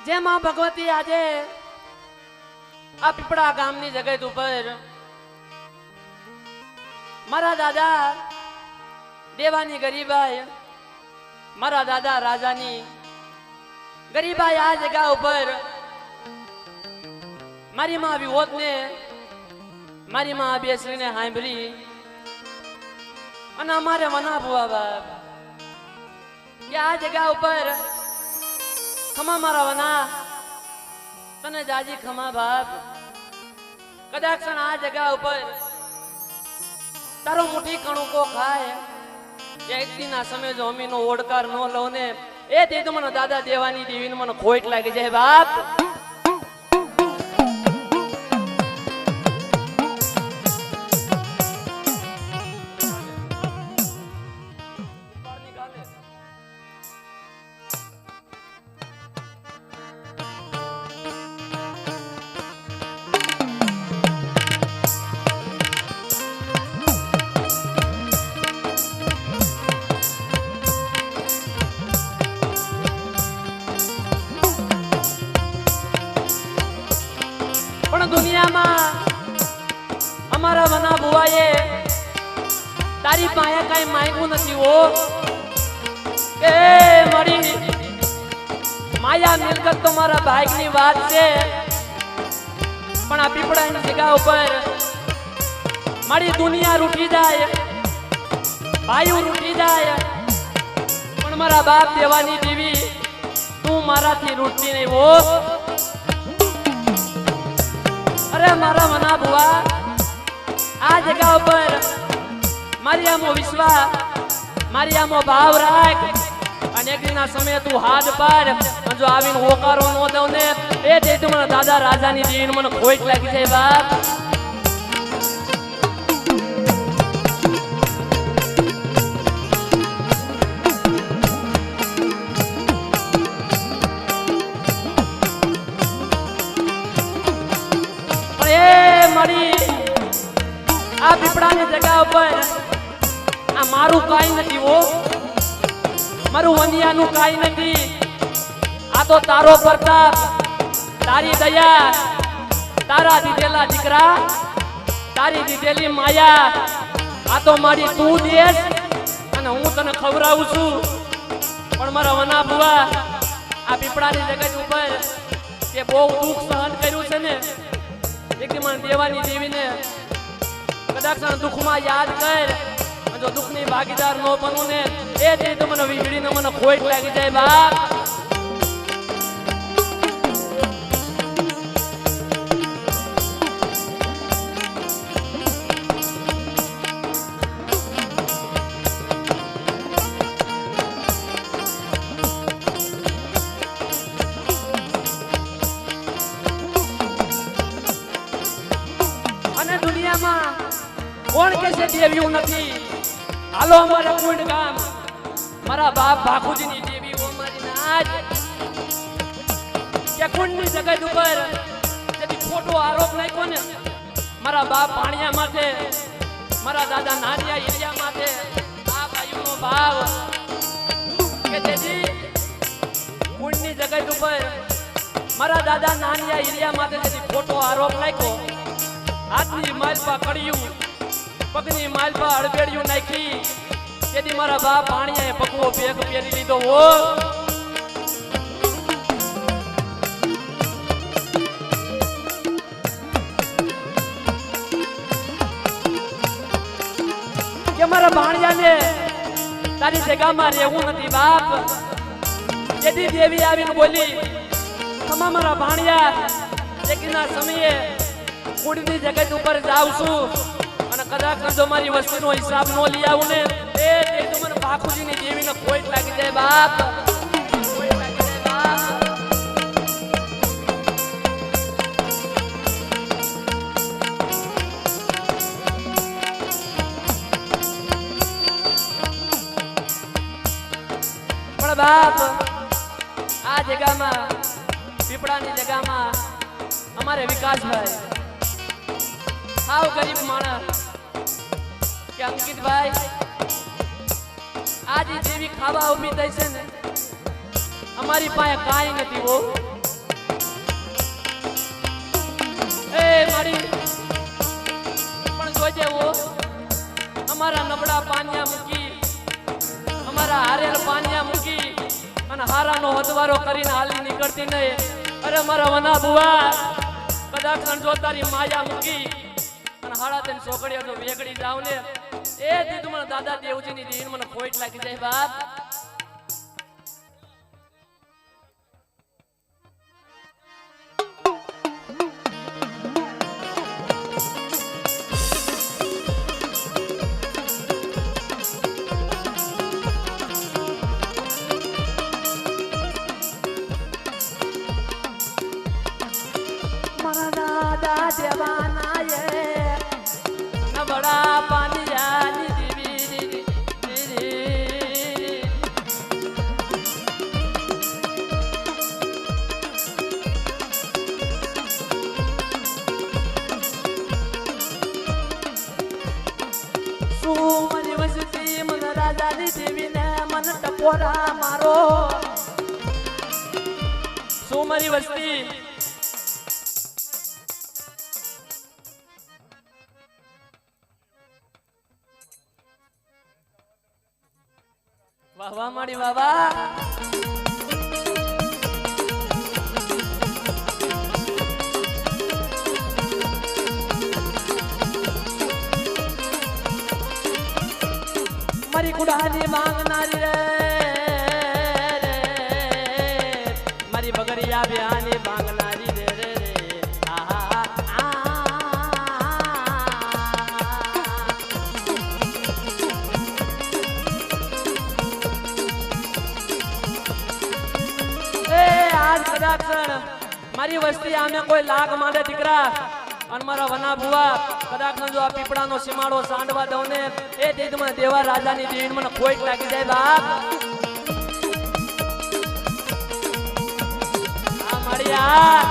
जय मां भगवती आज आ पीपड़ा गामनी जगह ઉપર મારા દાદા દેવાની ગરીબાઈ મારા દાદા રાજાની ગરીબાઈ આ જગ્યા ઉપર મારી માં વિહોત ને મારી માં બેસરીને સાંભળી અને અમારે વના ભુવા બાપ કે આ જગ્યા ઉપર ખમા મારા વના તને જાજી ખમા બાપ કદાચ આ જગ્યા ઉપર તારો મુઠી કણુકો ખાય એક દિન આ સમય જો અમીનો ઓડકાર ન લો ને એ તે તો મને દાદા દેવાની દેવીને મને ખોટ લાગી જાય બાપ दुनिया में अमारा वना बुआए तारी पाया कई मांगू नहीं वो ए मरी माया मिलकर तुम्हारा भाग की बात से पण आ पीपड़ा की जगह ऊपर मारी दुनिया रूठी जाए भाई रूठी जाए पण मारा बाप देवानी देवी तू मारा थी रूठती नहीं वो अरे मारा मना बुआ आ जगह पर मारी आमो विश्वास मारी आमो भाव राख अनेक दिन समय तू हाथ पर जो आवीन होकारो नो दो ने ए दे तू मन दादा राजा नी दीन मन खोट लागी जाय बाप आ पीपड़ा की जगह पर आ मारू काई नहीं वो मारू वनिया नु काई नहीं आ तो तारो प्रताप तारी दया तारा दीदेला दीकरा तारी दीदेली माया आ तो मारी तू देश अने हूँ तने खवरावुं छुं पण मारा वना बुआ आ पीपड़ा की जगह ऊपर के बहुत दुख सहन कर्युं छे ने एक मन देवानी देवी ने कदाच दुख में याद कर जो दुख नी भागीदार नो बनू ने ए दे तो मन वीजળી ने मन खोट लागी जाए बाप दुनिया में कौन कैसे देवी नहीं हालो हमारे कुंड गाम मारा बाप बापूजी नी देवी वो मारी नाज के कुंड नी जगह ऊपर यदि खोटो आरोप नहीं कोने मारा बाप पाणिया माथे मारा दादा नारिया एरिया माथे आ भाईओ नो भाव के तेजी कुंड नी जगह ऊपर मारा दादा नारिया एरिया माथे यदि खोटो आरोप नहीं को हाथनी मालपा कड़िયું पगनी मालपा अड़बेड़िયું नाखी यदि मारा बाप पाणियाए पकवो बेग पेरी लीधो हो के मारा भाणिया ने तारी जगह में रहवू नहीं बाप यदि देवी आवीने बोली खमा मारा भाणिया लेकिन आ समये कुड़ी जगह ऊपर जाऊं छू અને કદાચ જો મારી વસ્તીનો હિસાબ નો લઈ આવું ને એ તો મને બાપુજીની દેવીને ખોટ લાગી જાય બાપ ખોટ લાગી જાય બાપ પણ બાપ આ જગ્યામાં પીપળાની જગ્યામાં અમારે વિકાસ ભાઈ हाउ गरीब मानस के अंकित भाई आज देवी खावा उभी थई छे ने अमारी पाए काई नथी वो મારી પણ જોજે ઓ અમારા નબળા પાન્યા મૂકી અમારા હારેલ પાન્યા મૂકી અને હારાનો હદવારો કરીને હાલી નીકળતી નહીં. અરે મારા વના બુવા કદાચ જો તારી માયા મૂકી અને હાડા તેની છોકરીઓ જો વેગડી જાવ ને એ દીધું મને દાદા દેવજીની દીન મને ખોટ લાગી જાય બાપ. નબળા પાનિયાની દીવી સુમરી વસતી મન રાજાની દેવીને મન ટપોરા મારો સુમરી વસતી વાહ વાહ માડી વાહ વાહ. મારી કુડાની માંગનારી રે મારી બગડિયા બ્યાની માંગનારી રે રે આહા મારી વસ્તી આમે કોઈ લાગ માંડે દીકરા અને મારા વના ભુવા કદાચ જો આ પીપળાનો સીમાડો સાંડવા દઉં ને એ દીદ મને દેવા રાજાની દીન મને ખોટ લાગી જાય બાપ. આ મળ્યા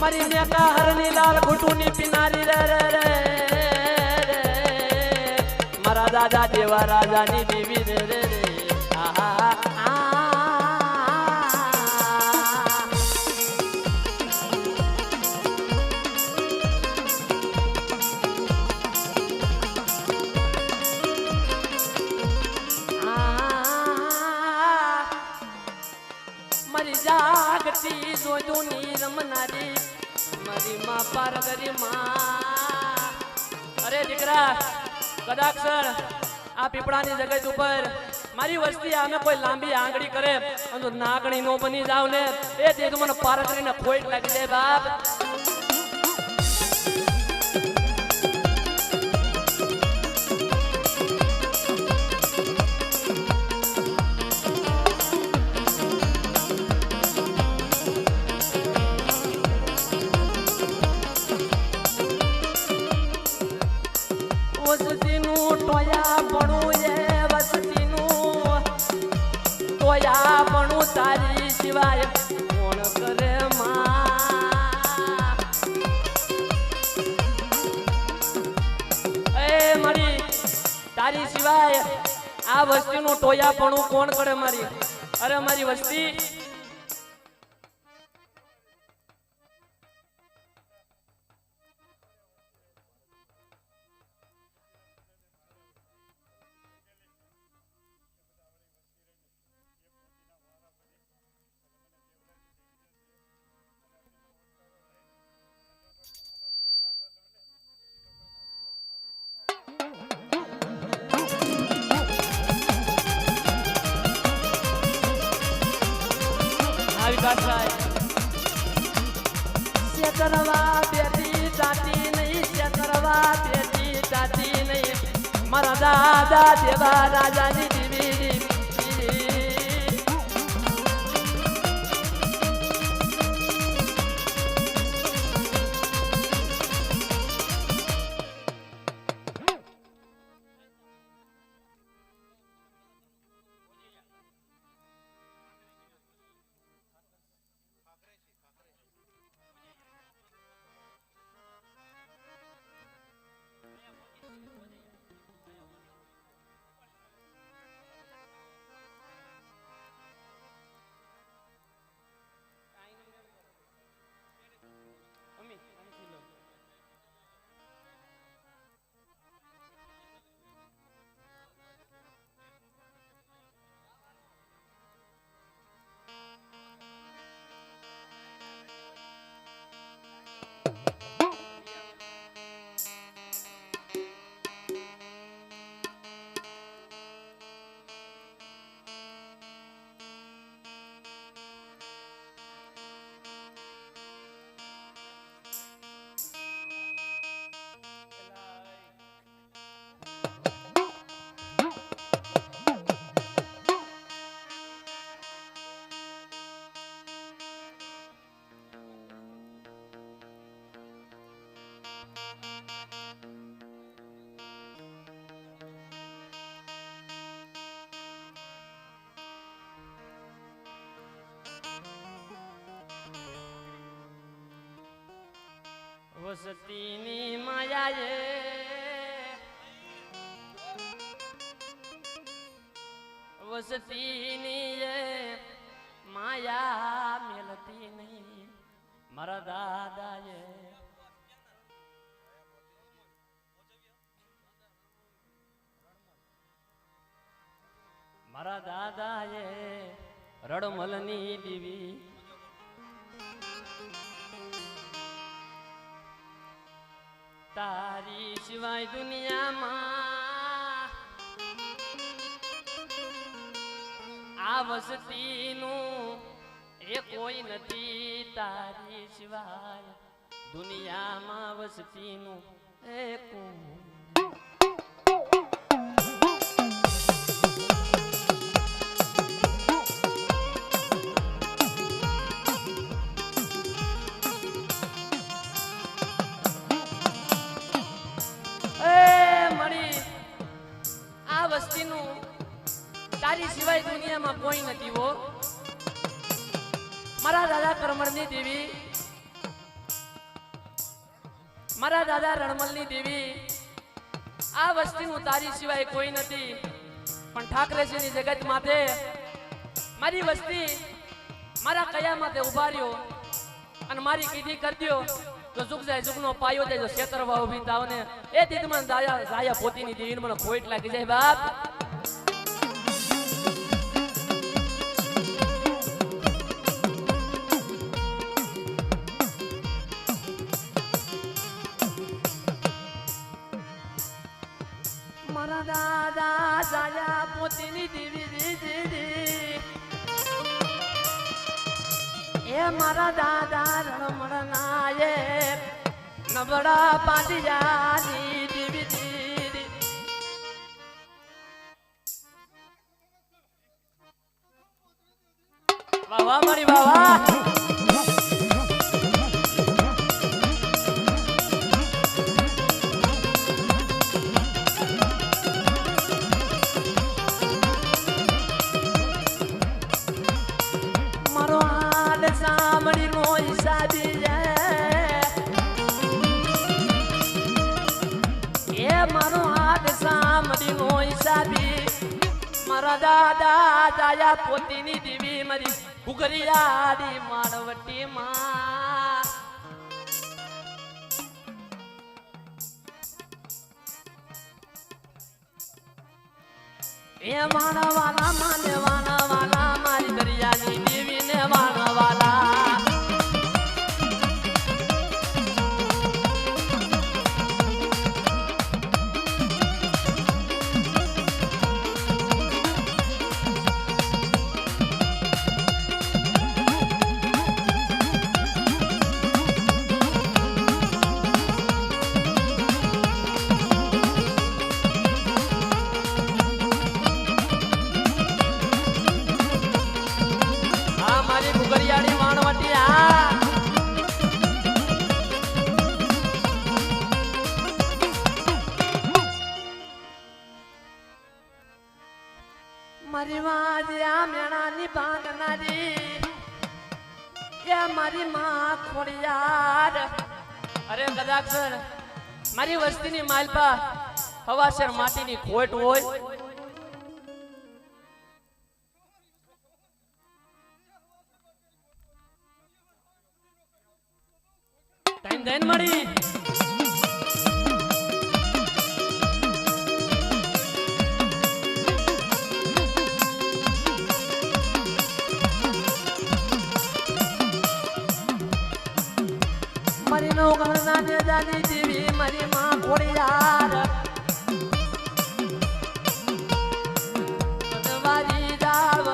મારી મેકા હરની લાલ ઘૂંટુની પિનારી રે રે રે મારા દાદા દેવા રાજાની દેવી રે રે રે આહા મારી જાગતી જોજુની રમનારી મારી માં પારગરી માં. અરે દીકરા કદાચ આ પીપળાની જગત ઉપર મારી વસ્તી આમે કોઈ લાંબી આંગળી કરે અને નાગણી નો બની જાવ ને એ તે મને પારગરીને ખોટ લાગી જાય બાપ. વસતીનું ટોયા ભણું એ વસતીનું ટોયા ભણું તારી સિવાય કોણ કરે માં. એ મારી તારી સિવાય આ વસ્તીનું ટોયા ભણું કોણ કરે મારી. અરે મારી વસ્તી મારા દાદા દેવા રાજાની દીવી વસતીની માયાએ વસતીની એ માયા મેલતી નહીં મારા દાદાએ મારા દાદાએ રડમલની દીવી તારી સિવાય દુનિયામાં આ વસતીનું એ કોઈ નથી તારી સિવાય દુનિયામાં વસતીનું એ કોઈ તારી સિવાય દુનિયામાં કોઈ નથી હો મારા દાદા કરમળની દેવી મારા દાદા રણમલની દેવી આ વસ્તીનું તારી સિવાય કોઈ નથી પણ ઠાકરેજીની જગત માથે મારી વસ્તી મારા કયા માથે ઉભા રહ્યો અને મારી કીધી કરદ્યો તો જુગ જાય જુગનો પાયો જાય જો શેતરવા ઉભી તાવ ને એ દીદમાં જાયા પોતીની દેવીને મને ખોટ લાગી જાય બાપ મારા દાદા જાયા પોતીની દેવી એ મારા દાદા રણમળના એ નબળા પાટિયાની દેવી દીદી વાહ વાહ મારી વાહ વાહ મારા દાદા જાયા પોતીની દેવી મારી ઘુઘરિયાળી માળવટી માં એ વાળા માને વાળા મારી દરિયાની દેવી ને વાળા મારી વાજ્યા મેણાની બાંધનારી એ મારી માં ખોડિયાર અરે કદાચ મારી વસ્તીની માલપા હવાસર માટીની ખોટ હોય ટાઈમ દેન મળી મારી નો ગણના ને જાની દેવી મારી માં ખોડિયાર વારી દાવ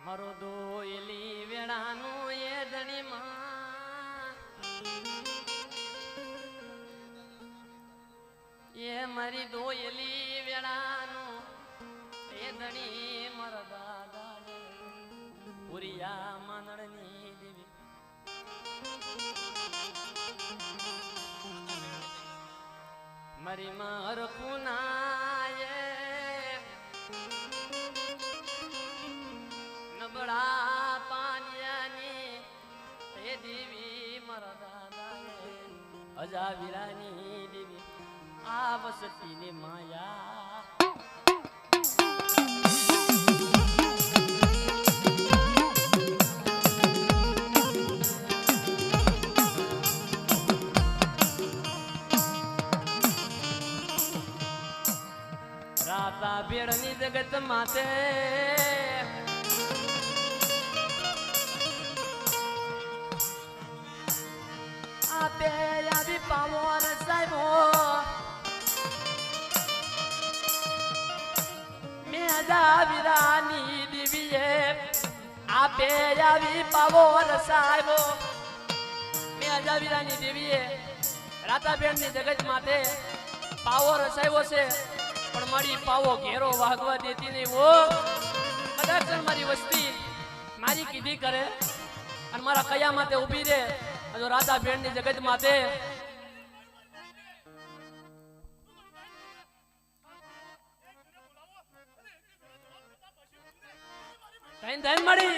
મારો દોયલી વેળાનું એ ધણીમાં એ મારી દોયલી વેળાનું એ ધણી મારા દાદા પુરિયા માનડની દેવી મારી માર ખૂનાએ નબળા પાનિયાની એ દેવી મારા દાદાએ અજાવીરાની દેવી આ વસતીની માયા રાતા ભેળની જગત માતે આપે આવી પાવો રસાયો મેદા વિરાની દેવીએ આપે આવી પાવો રસાયો મેદા વિરાની દેવીએ રાતા ભેળની જગત માતે પાવો રસાયો છે પણ મારી પાવો ઘેરો વાગવા દેતી નહીં ઓ કદાચ મારી વસ્તી મારી કીધી કરે અને મારા કયા માતે ઊભી રે જો રાધા ભેણ ની જગત માતે ટાઈમ ટાઈમ મળી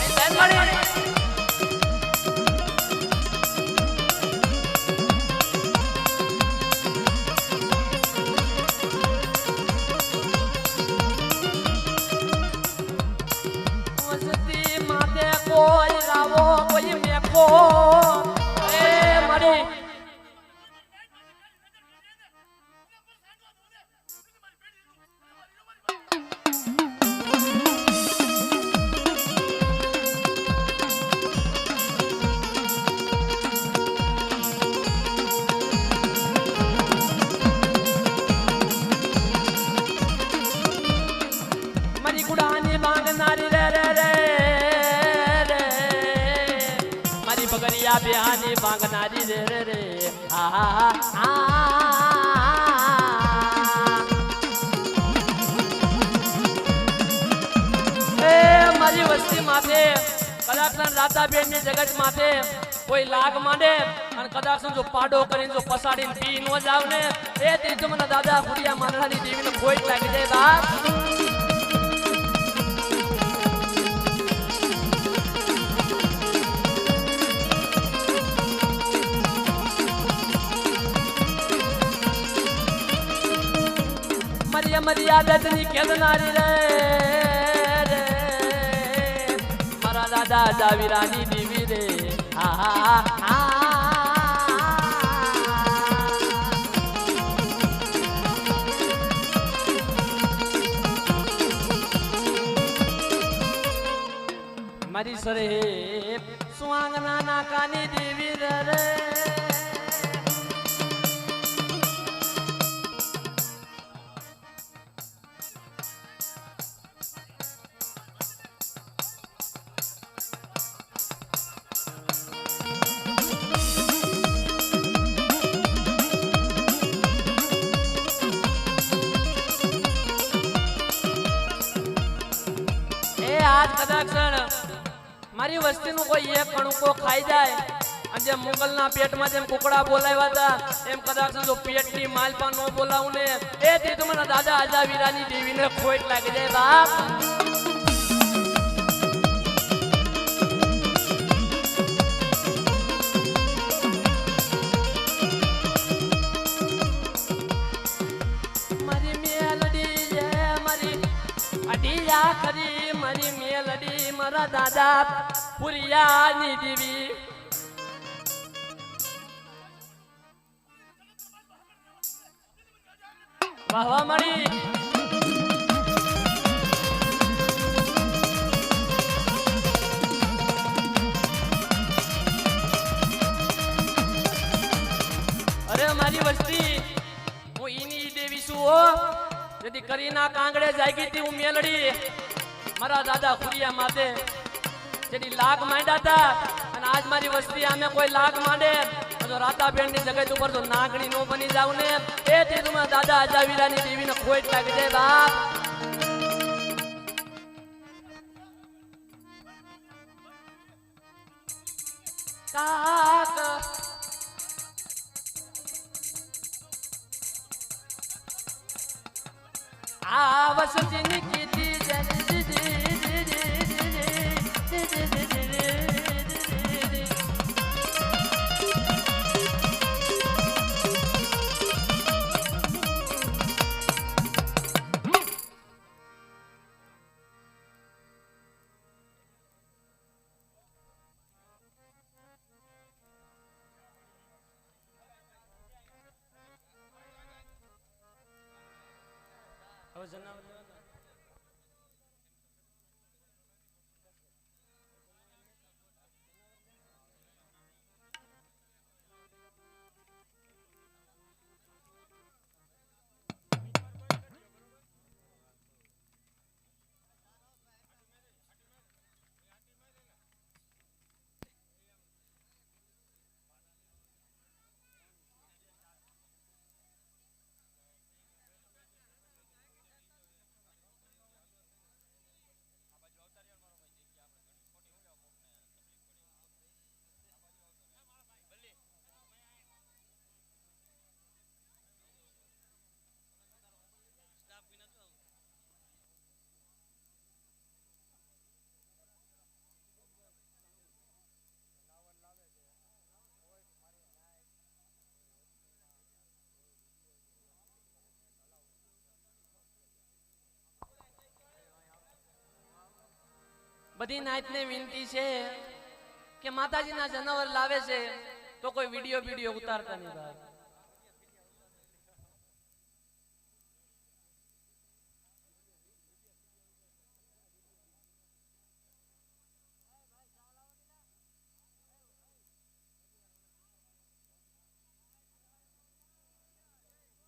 ટાઈમ મળી બેહાની માંગનારી રે રે મારી વસ્તી માથે કદાચ રાતા બેન ની જગત માથે કોઈ લાગ માંડે અને કદાચ જો પાડો કરીને જો પસાડીને પી નો જાવ ને એ તે મને દાદા ખુડિયા માનડાની દેવીને કોઈ લાગી જાય બાપ મર્યાદત ની કેદનારી રે મારા દાદા જાવીરાની દેવી રે મારી સરે સુવાંગના નાકાની દેવી રે મારી વસ્તીનું કોઈ એક કણુકો ખાઈ જાય અને જેમ મુગલના પેટમાં જેમ કુકડા બોલાવ્યા હતા એમ કદાચ જો પેટની માલપા નો બોલાવું ને એ તે તો મને દાદા અજાવીરાની દેવીને ખોટ લાગી જાય બાપ મારી મેલડી મારી અઢિયા કરી મારી મેલડી મારા દાદા પુરિયાની દેવી વાહ વાહ મળી અરે મારી વસ્તી હું ઈની દેવી છું હો यदि करीना कांगड़े जाएगी थी वो मेलड़ी મારા દાદા ખુરિયા માથે જેની લાગ માંડ્યા હતા અને આજ મારી વસ્તી આમે કોઈ લાગ માંડે તો રાતાબેન ની જગત ઉપર તો નાગણી નો બની જાવ ને એ તેમાં દાદા અજાવીરાની દેવીને ખોટ લાગી જાય બાપ કાક આ વસતીની કીધી હવે જનાવર બધી નાતને વિનંતી છે કે માતાજીના જનાવર લાવે છે તો કોઈ વિડિયો ઉતારતા નહીં.